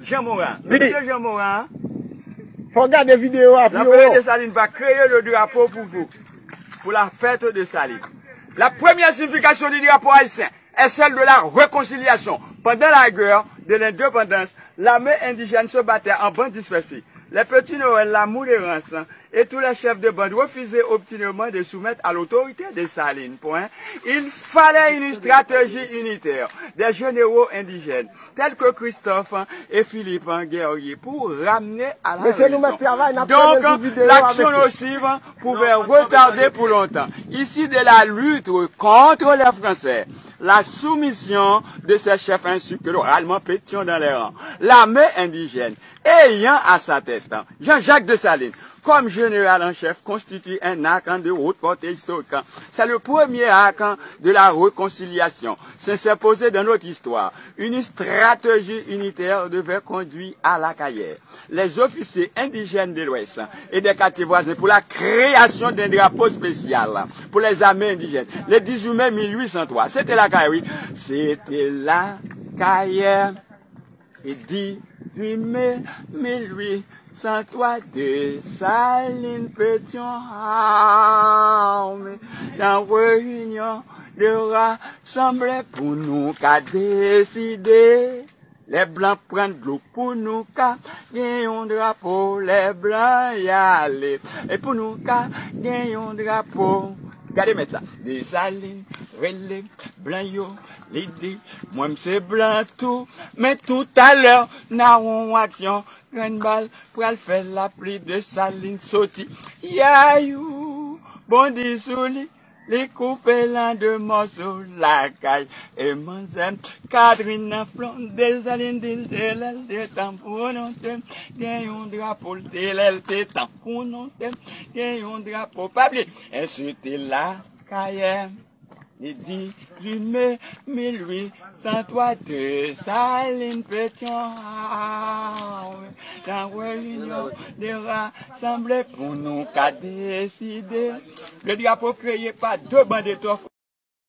Jean Morin. Monsieur Jean Morin. Faut regarder vidéo après. L'employé de Saline va créer le drapeau pour vous, pour la fête de Saline. La première signification du drapeau haïtien est celle de la réconciliation. Pendant la guerre de l'indépendance, l'armée indigène se battait en bande dispersée. Les petits Noël, la Moulérance et tous les chefs de bande refusaient obstinément de soumettre à l'autorité des Salines. Il fallait une stratégie unitaire des généraux indigènes, tels que Christophe et Philippe Guerrier, pour ramener à la raison. Donc, l'action nocive pouvait retarder pour longtemps. Ici, de la lutte contre les Français, la soumission de ces chefs ainsi que l'oralement pétion dans les rangs. L'armée indigène, ayant à sa tête Jean-Jacques Dessalines, comme général en chef, constitue un acte de haute portée historique. C'est le premier acte de la réconciliation. C'est s'imposer dans notre histoire. Une stratégie unitaire devait conduire à la carrière. Les officiers indigènes de l'Ouest et des quartiers voisins pour la création d'un drapeau spécial pour les armées indigènes. Le 18 mai 1803, c'était la carrière, oui. C'était la carrière. Et 18 mai 1803, de Saline Pétion armée, dans réunion de rassembler pour nous qu'à décider. Les blancs prennent de l'eau pour nous qu'à gagner un drapeau, les blancs y aller. Et pour nous qu'à gagner un drapeau. Regardez maintenant, des Salines, relais, blanc yo, l'idée, moi c'est blanc tout, mais tout à l'heure, n'avons action, grande balle, pour faire la pluie de Salines sauti. Yayou, bon dissouli, les coupés l'un de morceaux, la caille, et mon zem, Catherine Flon, des Salines, des l'aile, des tampons, des un drapeau, des l'aile, des tampons, des un drapeau, pas bien, et c'était la carrière. Le 18 mai 1803, de Saline Pétion dans réunion de rassembler pour nous qu'à décider. Le drapeau créé par deux bandes d'étoffes